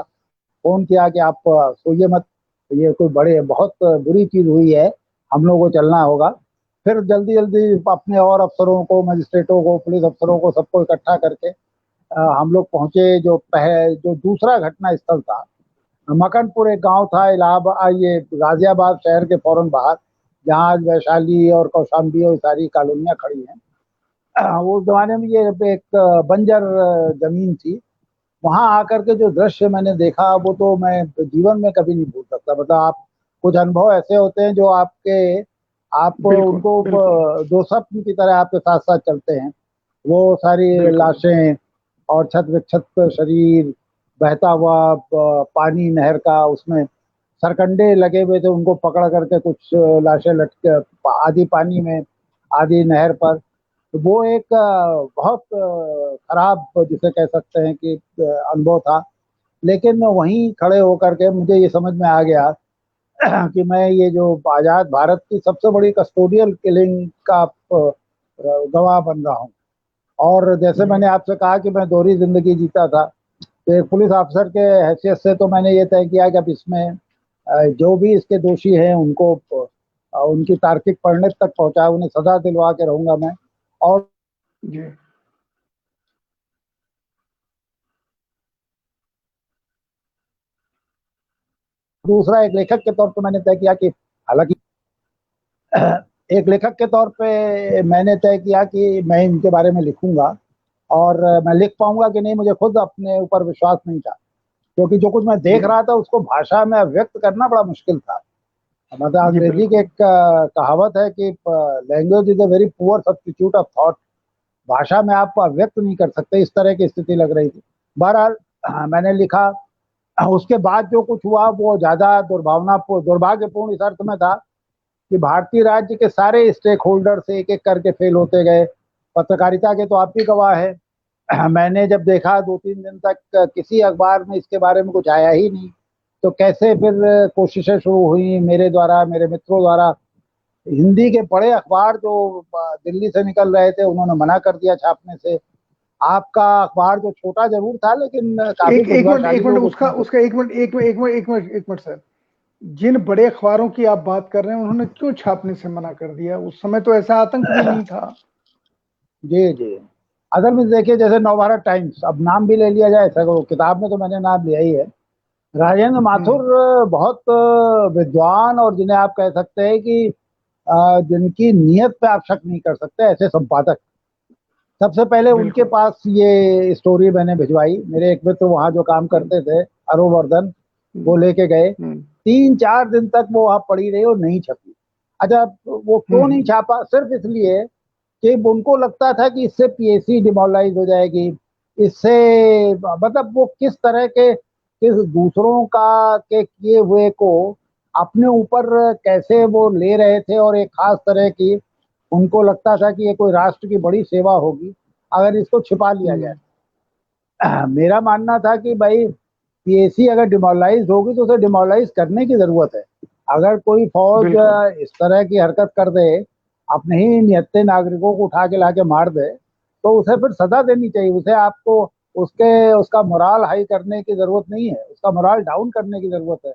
फोन किया कि आप सोइए मत, ये कोई बड़े बहुत बुरी चीज हुई है, हम लोगों को चलना होगा। फिर जल्दी जल्दी अपने और अफसरों को, मजिस्ट्रेटों को, पुलिस अफसरों को, सबको इकट्ठा करके हम लोग पहुंचे। जो दूसरा घटना स्थल था, मकनपुर एक गांव था इलाहाबाद, ये गाजियाबाद शहर के फौरन बाहर, जहाँ आज वैशाली और कौशाम्बी और सारी कॉलोनियां खड़ी हैं। उस जमाने में ये एक बंजर जमीन थी। वहां आकर के जो दृश्य मैंने देखा वो तो मैं जीवन में कभी नहीं भूल सकता। मतलब आप, कुछ अनुभव ऐसे होते हैं जो आप
बिल्कुल
उनको
बिल्कुल
दो स्वप्न की तरह आपके साथ साथ चलते हैं। वो सारी
बिल्कुल।
लाशें और छत विक्षत शरीर, बहता हुआ पानी नहर का, उसमें सरकंडे लगे हुए थे, उनको पकड़ करके कुछ लाशें लटके, आधी पानी में आधी नहर पर। तो वो एक बहुत खराब जिसे कह सकते हैं कि अनुभव था। लेकिन वहीं खड़े होकर के मुझे ये समझ में आ गया कि मैं ये जो आजाद भारत की सबसे बड़ी कस्टोडियल किलिंग का गवाह बन रहा हूँ। और जैसे
जी
मैंने आपसे कहा कि मैं दोहरी जिंदगी जीता था, तो एक पुलिस अफसर के हैसियत से तो मैंने ये तय किया कि अब इसमें जो भी इसके दोषी हैं उनको उनकी तार्किक परिणति तक पहुंचा, उन्हें सजा दिलवा के रहूंगा मैं। और
जी
दूसरा, एक लेखक के तौर पर मैंने तय किया कि हालांकि एक लेखक के तौर पे मैंने तय किया कि मैं इनके बारे में लिखूंगा, और मैं लिख पाऊंगा कि नहीं मुझे खुद अपने ऊपर विश्वास नहीं था, क्योंकि जो कुछ मैं
जी
देख रहा था उसको भाषा में व्यक्त करना बड़ा मुश्किल था। मतलब
जी
अंग्रेजी की
बिल्कुल।
एक कहावत है कि language is a very poor substitute of thought. भाषा में आप व्यक्त नहीं कर सकते, इस तरह की स्थिति लग रही थी। बहरहाल मैंने लिखा। उसके बाद जो कुछ हुआ वो ज्यादा दुर्भाग्यपूर्ण इस अर्थ में था कि भारतीय राज्य के सारे स्टेक होल्डर्स एक एक करके फेल होते गए। पत्रकारिता के तो आप भी गवाह है। मैंने जब देखा 2-3 दिन तक किसी अखबार में इसके बारे में कुछ आया ही नहीं, तो कैसे फिर कोशिशें शुरू हुई मेरे द्वारा, मेरे मित्रों द्वारा। हिंदी के बड़े अखबार जो दिल्ली से निकल रहे थे उन्होंने मना कर दिया छापने से। आपका अखबार जो छोटा जरूर था लेकिन काफी
एक
प्रतिभाशाली
एक मिनट
लोग
उसका
उसमें थे।
उसका एक मिनट, एक मिनट सर। जिन बड़े अखबारों की आप बात कर रहे हैं उन्होंने क्यों छापने से मना कर दिया? उस समय तो ऐसा आतंक भी नहीं था।
जी जी। अगर में देखिए, जैसे नवभारत टाइम्स, अब नाम भी ले लिया जाए, ऐसा किताब में तो मैंने नाम लिया ही है। राजेंद्र माथुर
हम्म।
बहुत विद्वान, और जिन्हें आप कह सकते हैं कि जिनकी नीयत पे आप शक नहीं कर सकते, ऐसे संपादक। सबसे पहले उनके
बिल्कुल।
पास ये स्टोरी मैंने भिजवाई। मेरे एक मित्र वहां जो काम
हम्म
करते थे, अरोवर्धन,
हम्म
वो लेके गए।
हम्म
3-4 दिन तक वो वहां पड़ी रही और नहीं छपी। अच्छा, वो क्यों नहीं
हम्म।
छापा? सिर्फ इसलिए कि उनको लगता था कि इससे पीएसी डिमोरलाइज हो जाएगी। इससे मतलब वो किस तरह के, किस दूसरों का के किए हुए को अपने ऊपर कैसे वो ले रहे थे, और एक खास तरह की उनको लगता था कि ये कोई राष्ट्र की बड़ी सेवा होगी अगर इसको छिपा लिया जाए।
हम्म,
मेरा मानना था कि भाई पीएसी अगर डिमोरलाइज होगी तो उसे डिमोरलाइज करने की जरूरत है। अगर कोई फौज
बिल्कुल।
इस तरह की हरकत कर दे, अपने ही निहत्थे नागरिकों को उठा के लाके मार दे, तो उसे फिर सजा देनी चाहिए। उसे आपको उसके उसका मोराल हाई करने की जरूरत नहीं है, उसका मोराल डाउन करने की जरूरत है।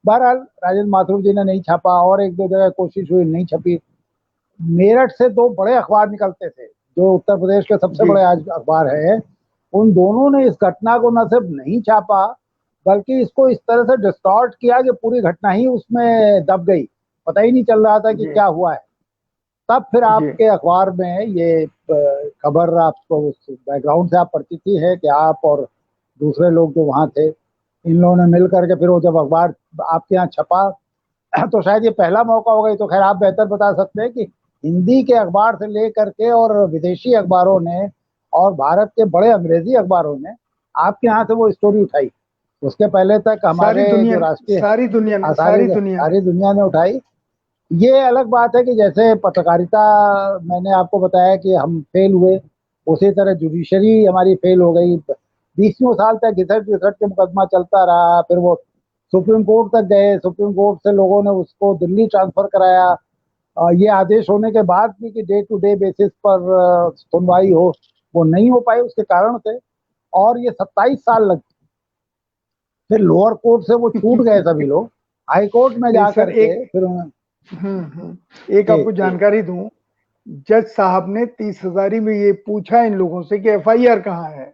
बहरहाल राजेंद्र माथुर जी ने नहीं छापा, और एक दो जगह कोशिश हुई, नहीं छपी। मेरठ से दो बड़े अखबार निकलते थे जो उत्तर प्रदेश के सबसे
जी
बड़े आज अखबार है। उन दोनों ने इस घटना को न सिर्फ नहीं छापा, बल्कि इसको इस तरह से डिस्टॉर्ट किया कि पूरी घटना ही उसमें दब गई। पता ही नहीं चल रहा था कि
जी
क्या हुआ है। तब फिर
जी
आपके अखबार में ये खबर, आपको उस बैकग्राउंड से आप परिचित ही है कि आप और दूसरे लोग जो वहां थे, इन लोगों ने मिल करके फिर वो जब अखबार आपके यहाँ छपा, तो शायद ये पहला मौका होगा। ये तो खैर आप बेहतर बता सकते हैं कि हिंदी के अखबार से लेकर के और विदेशी अखबारों ने और भारत के बड़े अंग्रेजी अखबारों ने आपके यहाँ से वो स्टोरी उठाई। उसके पहले तक
सारी
हमारे
दुनिया
जो राष्ट्रीय,
सारी दुनिया ने
सारी
सारी दुनिया ने
सारी दुनिया ने उठाई। ये अलग बात है कि जैसे पत्रकारिता, मैंने आपको बताया कि हम फेल हुए, उसी तरह जुडिशरी हमारी फेल हो गई। 20 साल तक घिसट घिसट के मुकदमा चलता रहा। फिर वो सुप्रीम कोर्ट तक गए, सुप्रीम कोर्ट से लोगों ने उसको दिल्ली ट्रांसफर कराया। ये आदेश होने के बाद भी कि डे टू डे बेसिस पर सुनवाई हो, वो नहीं हो पाई उसके कारण से। और ये 27 साल लग, फिर लोअर कोर्ट से वो छूट गए सभी लोग, हाई कोर्ट में
नहीं
जा
सर,
करके
एक
फिर
एक
जी
आपको
जी
जानकारी दूं। जज साहब ने 30,000 में ये पूछा इन लोगों से कि एफआईआर कहाँ है,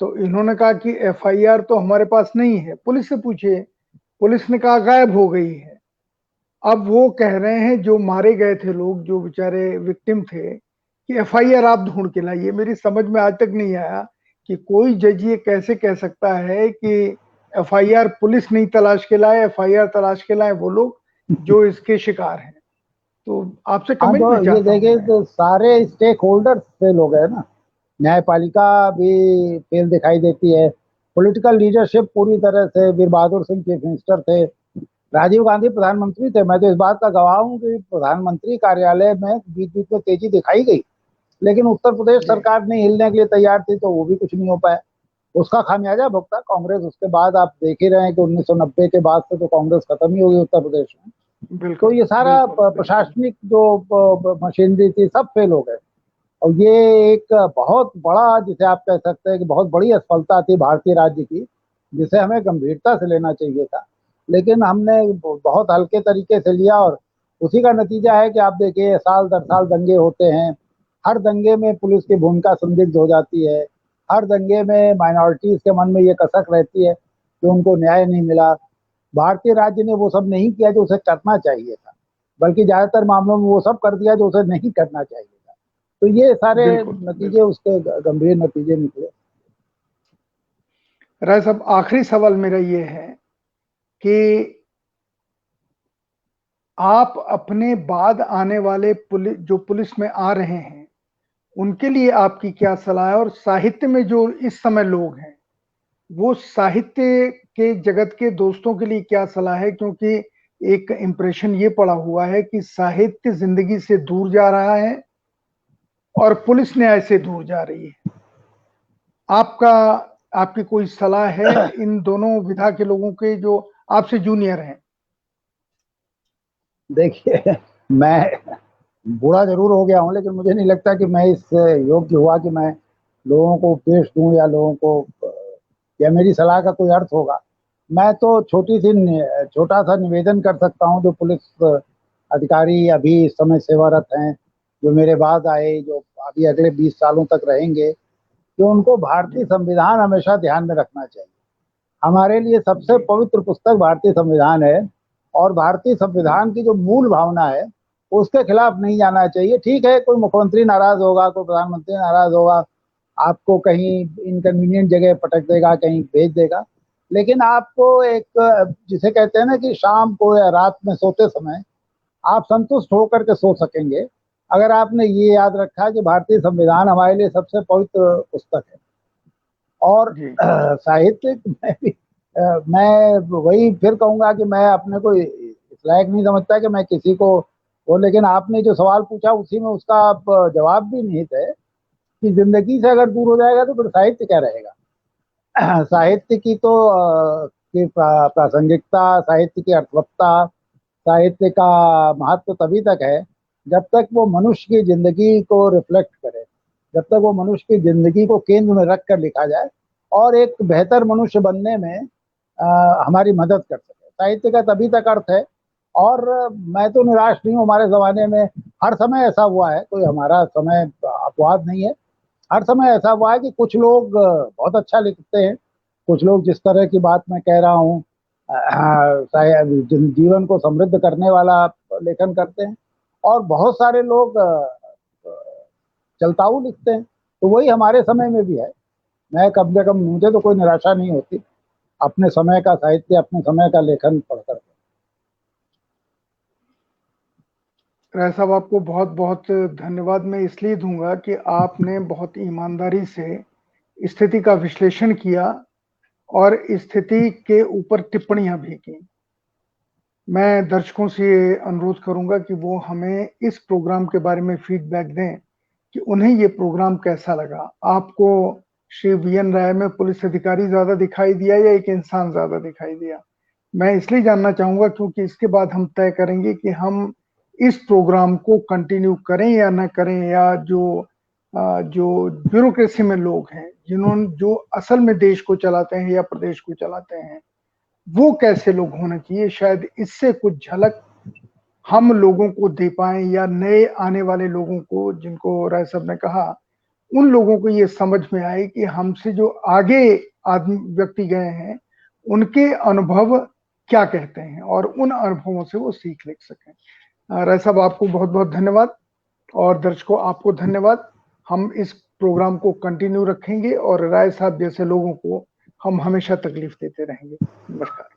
तो इन्होंने कहा कि एफआईआर तो हमारे पास नहीं है, पुलिस से पूछिए। पुलिस ने कहा गायब हो गई है। अब वो कह रहे हैं जो मारे गए थे लोग, जो बेचारे विक्टिम थे, कि एफआईआर आप ढूंढ के लाइए। मेरी समझ में आज तक नहीं आया कि कोई जज ये कैसे कह सकता है कि एफआईआर पुलिस नहीं तलाश के लाए, एफआईआर तलाश के लाए वो लोग जो इसके शिकार हैं। तो आपसे
हाँ,
कमेंट भी
तो ये
चाहता हूं
देखिए,
मैं।
तो सारे स्टेक होल्डर्स फेल हो गए ना। न्यायपालिका भी फेल दिखाई देती है। पॉलिटिकल लीडरशिप पूरी तरह से, वीर बहादुर सिंह चीफ मिनिस्टर थे, राजीव गांधी प्रधानमंत्री थे। मैं तो इस बात का गवाह हूँ कि प्रधानमंत्री कार्यालय में बीच बीच में तेजी दिखाई गई, लेकिन उत्तर प्रदेश
जी
सरकार नहीं हिलने के लिए तैयार थी, तो वो भी कुछ नहीं हो पाया। उसका खामियाजा भुगता कांग्रेस। उसके बाद आप देख ही रहे हैं कि 1990 के बाद से तो कांग्रेस खत्म ही हो गई उत्तर प्रदेश में। तो
बिल्कुल
ये सारा
बिल्कुल बिल्कुल।
प्रशासनिक जो मशीनरी थी, सब फेल हो गए। और ये एक बहुत बड़ा, जिसे आप कह सकते हैं कि बहुत बड़ी असफलता थी भारतीय राज्य की, जिसे हमें गंभीरता से लेना चाहिए था, लेकिन हमने बहुत हल्के तरीके से लिया। और उसी का नतीजा है कि आप देखिए, साल दर साल दंगे होते हैं। हर दंगे में पुलिस की भूमिका संदिग्ध हो जाती है। हर दंगे में माइनॉरिटीज के मन में ये कसक रहती है कि उनको न्याय नहीं मिला। भारतीय राज्य ने वो सब नहीं किया जो उसे करना चाहिए था, बल्कि ज्यादातर मामलों में वो सब कर दिया जो उसे नहीं करना चाहिए था। तो ये सारे
बिल्कुल
नतीजे,
बिल्कुल।
उसके गंभीर नतीजे निकले।
राय साहब, आखिरी सवाल मेरा ये है कि आप अपने बाद आने वाले पुलिस, जो पुलिस में आ रहे हैं, उनके लिए आपकी क्या सलाह है? और साहित्य में जो इस समय लोग हैं, वो साहित्य के जगत के दोस्तों के लिए क्या सलाह है? क्योंकि एक इंप्रेशन ये पड़ा हुआ है कि साहित्य जिंदगी से दूर जा रहा है और पुलिस न्याय से दूर जा रही है। आपका आपकी कोई सलाह है इन दोनों विधा के लोगों के जो आपसे जूनियर हैं?
देखिए, मैं बूढ़ा जरूर हो गया हूँ, लेकिन मुझे नहीं लगता कि मैं इस योग्य हुआ कि मैं लोगों को उपदेश दूं या लोगों को, या मेरी सलाह का कोई अर्थ होगा। मैं तो छोटा सा निवेदन कर सकता हूँ, जो पुलिस अधिकारी अभी इस समय सेवारत हैं, जो मेरे बाद आए, जो अभी अगले 20 सालों तक रहेंगे, कि उनको भारतीय
जी
संविधान हमेशा ध्यान में रखना चाहिए। हमारे लिए सबसे
जी
पवित्र पुस्तक भारतीय संविधान है, और भारतीय
जी
संविधान की जो मूल भावना है, उसके खिलाफ नहीं जाना चाहिए। ठीक है, कोई मुख्यमंत्री नाराज होगा, कोई प्रधानमंत्री नाराज होगा, आपको कहीं इनकन्वीनियंट जगह पटक देगा, कहीं भेज देगा, लेकिन आपको एक, जिसे कहते हैं ना, कि शाम को या रात में सोते समय आप संतुष्ट होकर के सो सकेंगे, अगर आपने ये याद रखा कि भारतीय संविधान हमारे लिए सबसे पवित्र पुस्तक है। और
जी
साहित्यिक में भी मैं वही फिर कहूंगा कि मैं अपने को इस लायक नहीं समझता कि मैं किसी को वो, लेकिन आपने जो सवाल पूछा उसी में उसका आप जवाब भी निहित है कि जिंदगी से अगर दूर हो जाएगा तो फिर साहित्य क्या रहेगा। साहित्य की तो की प्रासंगिकता, साहित्य की अर्थवत्ता, साहित्य का महत्व तभी तक है जब तक वो मनुष्य की जिंदगी को रिफ्लेक्ट करे, जब तक वो मनुष्य की जिंदगी को केंद्र में रख कर लिखा जाए और एक बेहतर मनुष्य बनने में हमारी मदद कर सके। साहित्य का तभी तक अर्थ है। और मैं तो निराश नहीं हूँ, हमारे जमाने में हर समय ऐसा हुआ है, कोई हमारा समय अपवाद नहीं है। हर समय ऐसा हुआ है कि कुछ लोग बहुत अच्छा लिखते हैं, कुछ लोग जिस तरह की बात मैं कह रहा हूँ, जीवन को समृद्ध करने वाला लेखन करते हैं, और बहुत सारे लोग चलताऊ लिखते हैं। तो वही हमारे समय में भी है। मैं कम से कम, मुझे तो कोई निराशा नहीं होती अपने समय का साहित्य, अपने समय का लेखन पढ़कर।
राय साहब, आपको बहुत बहुत धन्यवाद मैं इसलिए दूंगा कि आपने बहुत ईमानदारी से स्थिति का विश्लेषण किया और स्थिति के ऊपर टिप्पणियां भी की। मैं दर्शकों से ये अनुरोध करूंगा कि वो हमें इस प्रोग्राम के बारे में फीडबैक दें कि उन्हें ये प्रोग्राम कैसा लगा। आपको श्री वीएन राय में पुलिस अधिकारी ज्यादा दिखाई दिया या एक इंसान ज्यादा दिखाई दिया? मैं इसलिए जानना चाहूंगा क्योंकि इसके बाद हम तय करेंगे कि हम इस प्रोग्राम को कंटिन्यू करें या ना करें, या जो ब्यूरोक्रेसी में लोग हैं, जिन्होंने जो असल में देश को चलाते हैं या प्रदेश को चलाते हैं, वो कैसे लोग होने चाहिए, शायद इससे कुछ झलक हम लोगों को दे पाए, या नए आने वाले लोगों को, जिनको राय साहब ने कहा, उन लोगों को ये समझ में आए कि हमसे जो आगे आदमी व्यक्ति गए हैं उनके अनुभव क्या कहते हैं, और उन अनुभवों से वो सीख ले सकें। राय साहब, आपको बहुत बहुत धन्यवाद, और दर्शकों आपको धन्यवाद। हम इस प्रोग्राम को कंटिन्यू रखेंगे और राय साहब जैसे लोगों को हम हमेशा तकलीफ देते रहेंगे। नमस्कार।